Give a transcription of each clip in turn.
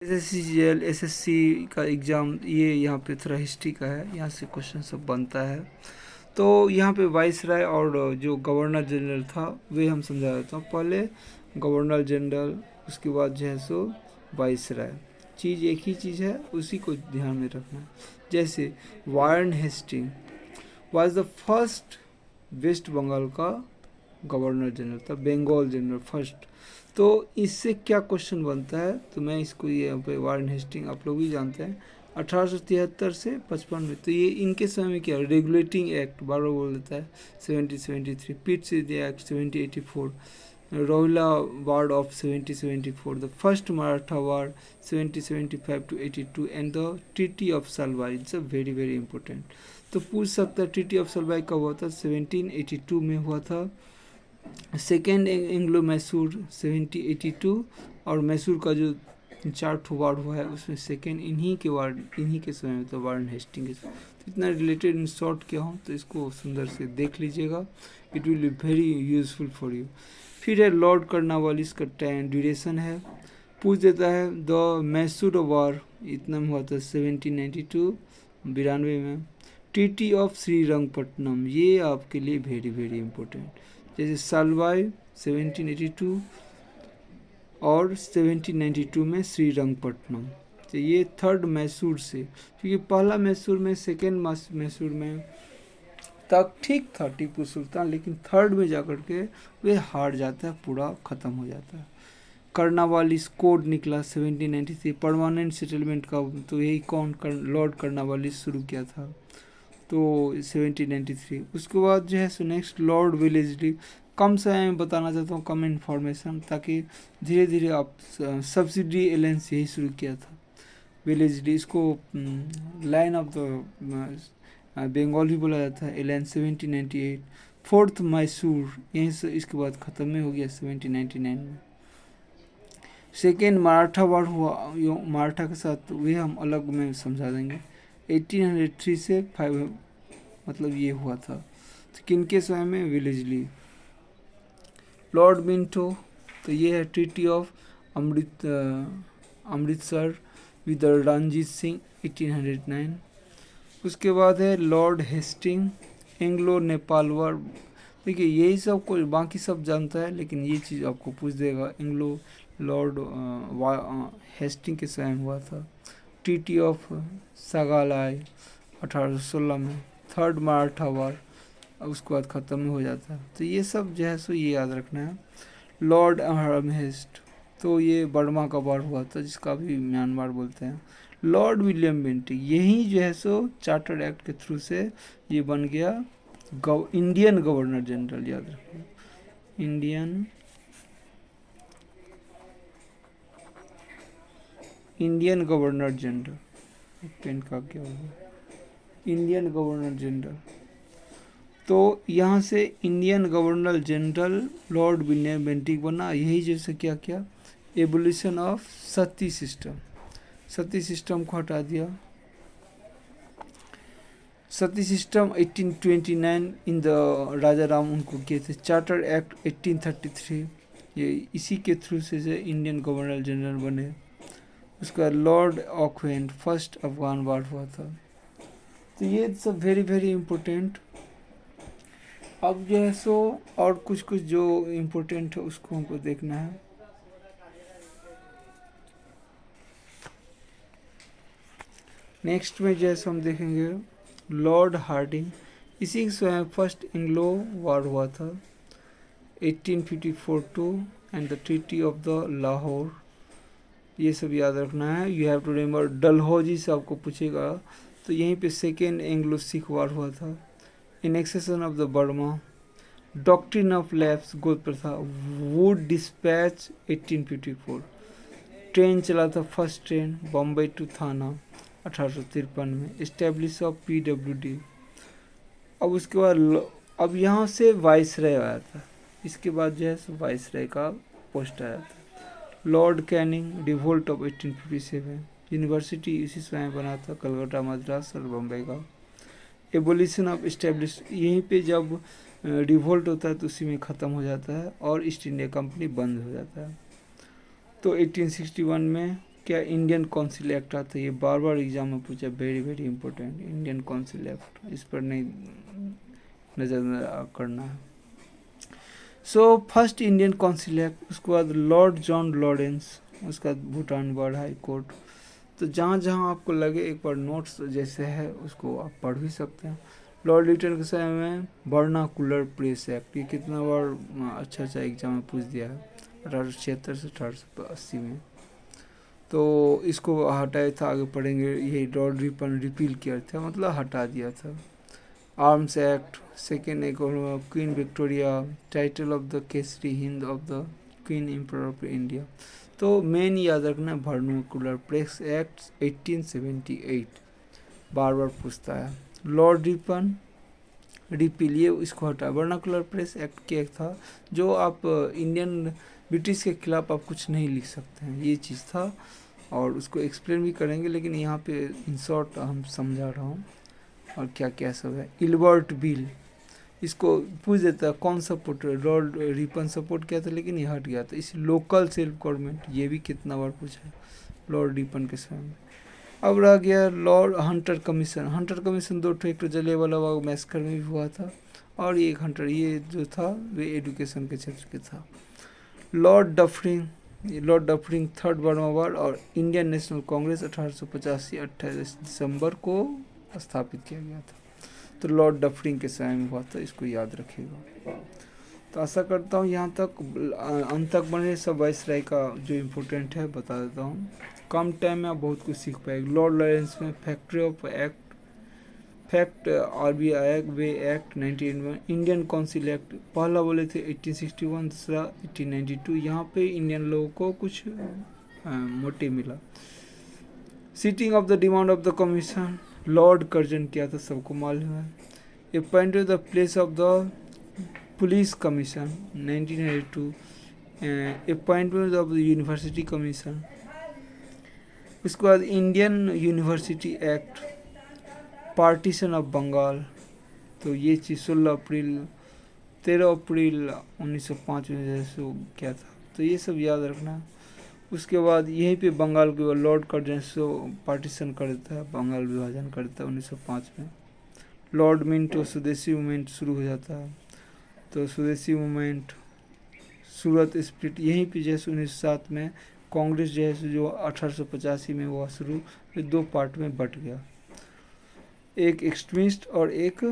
SSCGL SSC का exam ये यहाँ पे थोड़ा हिस्ट्री का है, यहाँ से क्वेश्चन सब बनता है। तो यहाँ पे वाइसराय और जो गवर्नर जनरल था वे हम समझा देता हूँ। पहले गवर्नर जनरल, उसके बाद जो है सो वाइसराय। चीज़ एक ही चीज़ है, उसी को ध्यान में रखना। जैसे Warren Hasting was the first West Bengal का गवर्नर जनरल था, बंगाल जनरल फर्स्ट। तो इससे क्या क्वेश्चन बनता है, तो मैं इसको ये यहाँ पे वारन हेस्टिंग आप लोग भी जानते हैं 1873 से 55 में। तो ये इनके समय में क्या, रेगुलेटिंग एक्ट बार बार बोल देता है 1773, Pitt's act 1784, Rohilla war of 1774, the first Maratha war 1775 to 82 and the treaty of Salbai. It's a very very important. तो पूछ सकता है ट्रीटी ऑफ सलवाई कब हुआ था, 1782 में हुआ था। सेकेंड एंग्लो मैसूर 1782, और मैसूर का जो 4 ठो वार हुआ है उसमें सेकेंड इन्हीं के समय में, तो वारन हेस्टिंग के। तो इतना रिलेटेड इन शॉर्ट क्या हो, तो इसको सुंदर से देख लीजिएगा, it will be very useful for you. फिर है लॉर्ड कर्नवालिस का ड्यूरेशन है, पूछ देता है द मैसूर वार इतना में हुआ था 1792, 92 में। ट्रीटी ऑफ श्रीरंगपट्टनम, ये आपके लिए वेरी वेरी इंपॉर्टेंट। जैसे सलवाई 1782 और 1792 में श्रीरंगपट्टनम। तो ये थर्ड मैसूर से, क्योंकि पहला मैसूर में, सेकेंड मैसूर में तक ठीक था टीपू सुल्तान, लेकिन थर्ड में जाकर के वे हार जाता है, पूरा ख़त्म हो जाता है। कर्नावालिस कोड निकला 1793, परमानेंट सेटलमेंट का। तो यही कौन, लॉर्ड कर्नावालिस शुरू किया था, तो 1793। उसके बाद जो है सो नेक्स्ट लॉर्ड वेलेस्ली। कम समय में बताना चाहता हूँ, कम इन्फॉर्मेशन, ताकि धीरे धीरे आप सब्सिडी एलायंस यही शुरू किया था वेलेस्ली। इसको लाइन ऑफ द बंगाल भी बोला जाता है, एलायंस 1798। फोर्थ मैसूर यहीं से इसके बाद ख़त्म में हो गया 1799 में। सेकेंड मराठा वार हुआ मराठा के साथ, वे हम अलग में समझा देंगे। 1803 से 5 मतलब ये हुआ था। तो किनके समय में, वेलेस्ली। लॉर्ड मिंटो, तो ये है treaty of Amritsar with Ranjit Singh 1809। उसके बाद है लॉर्ड हेस्टिंग, एंग्लो नेपाल वार। देखिए यही सब कोई बाकी सब जानता है, लेकिन ये चीज़ आपको पूछ देगा। एंग्लो लॉर्ड हेस्टिंग के समय हुआ था। ट्रीटी ऑफ सगालाई 1816 में। थर्ड मराठा वार, उसके बाद ख़त्म हो जाता है। तो ये सब जो है सो ये याद रखना है। लॉर्ड अमहेस्ट, तो ये बर्मा का वार हुआ था, जिसका भी म्यांमार बोलते हैं। लॉर्ड विलियम बेंटिंग, यही जो है सो चार्टर्ड एक्ट के थ्रू से ये बन गया इंडियन गवर्नर जनरल। याद रखिए, इंडियन गवर्नर जनरल। पेन का क्या होगा, इंडियन गवर्नर जनरल। तो यहाँ से Indian governor general Lord William Bentinck बना। यही जैसे क्या क्या, abolition of sati system, sati system को हटा दिया। Sati system 1829 in the Raja Ram उनको किए थे। चार्टर एक्ट 1833, ये इसी के थ्रू से इंडियन गवर्नर जनरल बने। उसका लॉर्ड ऑकलैंड, फर्स्ट अफगान वार हुआ था। तो ये सब वेरी वेरी इम्पोर्टेंट। अब जो है सो और कुछ कुछ जो इम्पोर्टेंट है उसको हमको देखना है। नेक्स्ट में जैसे हम देखेंगे लॉर्ड हार्डिंग, इसी के समय फर्स्ट एंग्लो वार हुआ था 1854 to end the treaty of the Lahore. ये सब याद रखना है। You have to remember, Dalhousie से आपको पूछेगा, तो यहीं पे सेकेंड एंग्लो सिख वार हुआ था। Annexation of the Burma, doctrine of lapse, गोद प्रथा, वुड डिस्पैच 1854। ट्रेन चला था फर्स्ट ट्रेन बम्बई टू थाना 1853 में। Establish of PWD। अब उसके बाद अब यहाँ से वाइसराय आया था, इसके बाद जो है सो वाइसराय का पोस्ट आया था। Lord Canning, revolt of 1857। University इसी समय बना था, कलकत्ता, मद्रास और बम्बई का। एबोलिशन ऑफ इस्टेब्लिश, यहीं पे जब रिवोल्ट होता है तो उसी में ख़त्म हो जाता है और ईस्ट इंडिया कंपनी बंद हो जाता है। तो 1861 में क्या इंडियन काउंसिल एक्ट आता है, ये बार बार एग्जाम में पूछा, very very important. Indian council act, इस पर नहीं नज़र करना है। So first Indian council act, उसके बाद लॉर्ड जॉन लॉरेंस, उसका भूटान बर्ड हाई कोर्ट। तो जहाँ जहाँ आपको लगे एक बार नोट्स जैसे है उसको आप पढ़ भी सकते हैं। लॉर्ड लिटन के समय में वर्नाकुलर प्रेस एक्ट, ये कितना बार अच्छा एग्जाम में पूछ दिया है, 1876 से 1880 में। तो इसको हटाया था, आगे पढ़ेंगे। यही लॉर्ड रिपन रिपील किया था, मतलब हटा दिया था। आर्म्स एक्ट, सेकेंड एक queen Victoria, title of the Kesari Hind of the queen emperor of India. तो मेन याद रखना वर्नाकुलर प्रेस एक्ट 1878, बार बार पूछता है। लॉर्ड रिपन रिपील, ये इसको हटा। वर्नाकुलर प्रेस एक्ट क्या था, जो आप इंडियन ब्रिटिश के खिलाफ आप कुछ नहीं लिख सकते हैं, ये चीज़ था। और उसको एक्सप्लेन भी करेंगे, लेकिन यहाँ पे इन शॉर्ट हम समझा रहा हूँ और क्या क्या सब है। इल्बर्ट बिल, इसको पूछ देता है कौन सपोर्ट, लॉर्ड रिपन सपोर्ट किया था, लेकिन ये हट गया था। इस लोकल सेल्फ गवर्नमेंट, ये भी कितना बार पूछा है लॉर्ड रिपन के समय में। अब रह गया Lord Hunter commission. Hunter commission दो, एक तो जलियांवाला बाग मैसकर में भी हुआ था, और ये एक हंटर, ये जो था वे एजुकेशन के क्षेत्र के था। लॉर्ड डफरिंग, लॉर्ड डफरिंग थर्ड बर्मा वार और इंडियन नेशनल कांग्रेस 1885 28 दिसंबर को स्थापित किया गया था। तो लॉर्ड डफरिंग के समय में हुआ था, इसको याद रखिएगा। तो आशा करता हूँ यहाँ तक अंत तक बने सब वाइसराय का जो इम्पोर्टेंट है बता देता हूँ। कम टाइम में आप बहुत कुछ सीख पाएंगे। लॉर्ड लॉरेंस में factory of act, fact RBI act, way act 1981, Indian council act पहला बोले थे 1861, दूसरा 1892। यहाँ पे इंडियन लोगों को कुछ मोटे मिला। Sitting of the demand of the commission, Lord Curzon किया था, सबको मालूम है। Appointed the place of the police commission 1992, appointment of the university commission. उसके बाद Indian university act, partition of Bengal. तो ये चीज़ 13 अप्रैल 1905 में जैसे क्या था, तो ये सब याद रखना। उसके बाद यहीं पे बंगाल के लॉर्ड कर्जन पार्टीशन कर देता है, बंगाल विभाजन कर देता है 1905 में। लॉर्ड मिंटो स्वदेशी मूवमेंट शुरू हो जाता है। तो स्वदेशी मूवमेंट, सूरत स्प्लिट, यहीं पे जैसे 1907 में कांग्रेस जैसे जो 1885 में हुआ शुरू, ये दो पार्ट में बट गया, एक एक्सट्रीमिस्ट और एक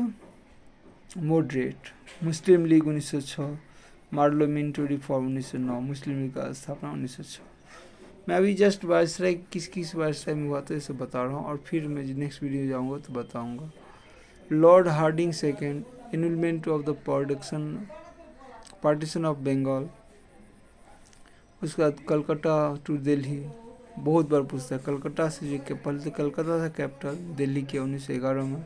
मॉडरेट। मुस्लिम लीग 1906, मार्लो मिंटो रिफॉर्म 1909, मुस्लिम लीग का स्थापना 1906। मैं अभी जस्ट वायसराय किस वायसराय में हुआ था ये सब बता रहा हूँ, और फिर मैं नेक्स्ट वीडियो जाऊँगा तो बताऊँगा। Lord Hardinge second, annulment of the partition of Bengal. उसके बाद कलकत्ता टू दिल्ली, बहुत बार पूछता है। कलकत्ता से जो पहले तो कलकत्ता था कैपिटल, दिल्ली के 1911 में,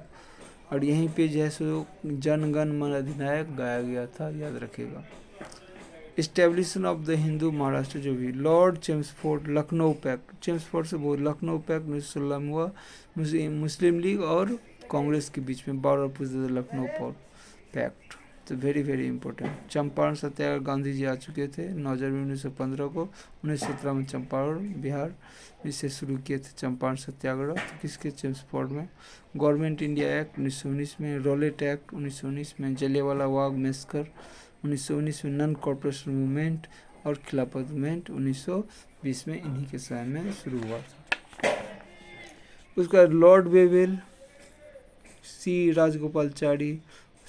और यहीं पे जैसे जन गण मन अधिनायक गाया गया था, याद रखेगा। Establishment of the Hindu Maharashtra, जो भी। Lord Chelmsford, Lucknow pact, Chelmsford से बहुत, लखनऊ पैक्ट 1916 में हुआ, मुस्लिम लीग और कांग्रेस के बीच में, बार बार पूछते थे लखनऊ पैक्ट। तो वेरी वेरी इंपॉर्टेंट। चंपारण सत्याग्रह, गांधी जी आ चुके थे 9 जनवरी 1915 को। 1917 में चंपारण बिहार इसे शुरू किए थे चंपारण सत्याग्रह, तो किसके, चेम्सफोर्ड में। गवर्नमेंट इंडिया एक्ट 1919 में, रॉलेट एक्ट 1919 में, जलियांवाला बाग मैसकर 1919 में, नन कॉर्पोरेशन मूवमेंट और खिलाफत मूवमेंट 1920 में, इन्हीं के समय में शुरू हुआ था। उसके बाद लॉर्ड वेवेल, सी राजगोपालचारी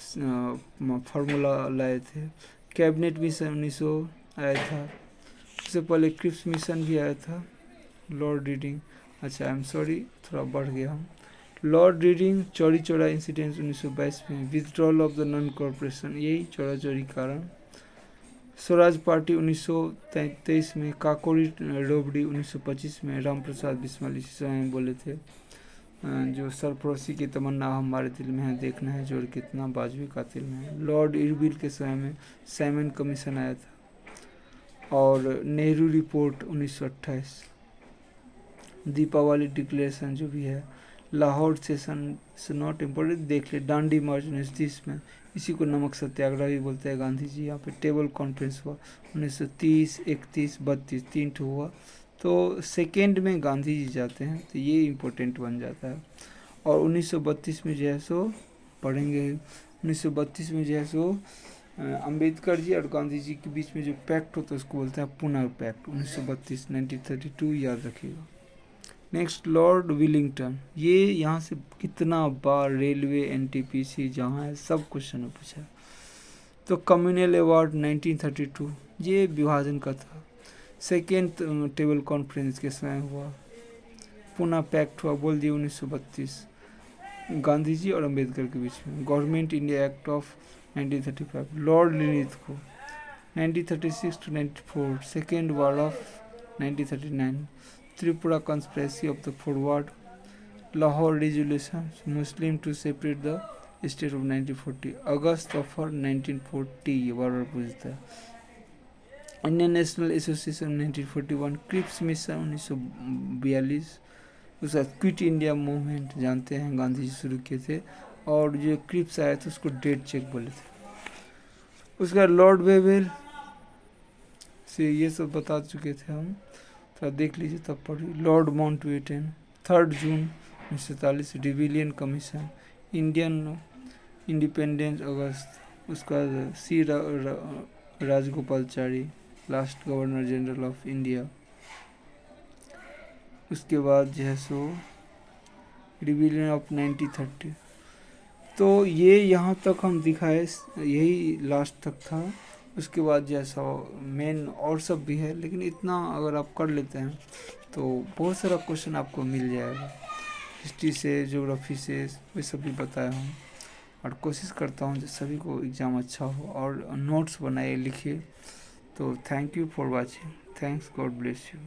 फार्मूला लाए थे। कैबिनेट मिशन 1900 आया था, उससे पहले क्रिप्स मिशन भी आया था। लॉर्ड रीडिंग, अच्छा आई एम सॉरी थोड़ा बढ़ गया हम। Lord reading, Chauri Chaura incident 1922 में, withdrawal of the non corporation, यही चौरा चौरी कारण। स्वराज पार्टी 1923 में, काकोरी रोबड़ी 1925 में, राम प्रसाद बिस्मिल इसी समय में बोले थे। जो सरफरोशी की तमन्ना हमारे दिल में है, देखना है जोर कितना बाजवी कातिल में है। लॉर्ड इरबिल के समय में साइमन कमीशन आया था। और नेहरू रिपोर्ट 1928, दीपावली डिक्लेरेशन जो भी है। लाहौर सेशन से नॉट इम्पोर्टेंट, देख ले। डांडी मार्च 1930 में, इसी को नमक सत्याग्रह भी बोलते हैं गांधी जी। यहाँ पे टेबल कॉन्फ्रेंस हुआ 1930, 31, 32, 3 ठो हुआ, तो सेकेंड में गांधी जी जाते हैं, तो ये इम्पोर्टेंट बन जाता है। और 1932 में जो है सो पढ़ेंगे, 1932 में जो है सो अंबेडकर जी और गांधी जी के बीच में जो पैक्ट होता है उसको बोलते हैं पुणे पैक्ट, 1932 1932 याद रखिएगा। नेक्स्ट लॉर्ड विलिंगटन, ये यहाँ से कितना बार रेलवे एनटीपीसी जहाँ है सब क्वेश्चन में पूछा है। तो कम्युनल अवार्ड 1932, ये विभाजन का था। सेकेंड टेबल कॉन्फ्रेंस के समय हुआ। पुणे पैक्ट हुआ, बोल दिए 1932, गांधी जी और अंबेडकर के बीच में। Government India act of 1935, Lord लिनिथ को 1936 to 94, second war of 1939, Tripura conspiracy of the forward, Lahore resolution, Muslim to separate the state of 1940, August offer 1940, ये बार बार पूछता है। Indian National Association 1941, Cripps mission 1942, उसका क्विट इंडिया मूवमेंट जानते हैं गांधी जी शुरू किए थे, और जो क्रिप्स आया था उसको डेट चेक बोले थे। उसका लॉर्ड वेवेल से ये सब बता चुके थे हम, थोड़ा देख लीजिए तब पढ़िए। लॉर्ड माउंटबेटन 3 जून 1947, रिविलियन कमीशन, इंडियन इंडिपेंडेंस अगस्त, उसका C Rajagopalachari, last governor general of India. उसके बाद जो है सो रिविलियन ऑफ 1930। तो ये यहाँ तक हम दिखाए, यही लास्ट तक था। उसके बाद जैसा मेन और सब भी है, लेकिन इतना अगर आप कर लेते हैं तो बहुत सारा क्वेश्चन आपको मिल जाएगा। हिस्ट्री से, ज्योग्राफी से, वे सब भी बताया हूँ। और कोशिश करता हूँ कि सभी को एग्ज़ाम अच्छा हो, और नोट्स बनाए लिखिए। तो thank you for watching, thanks, God bless you.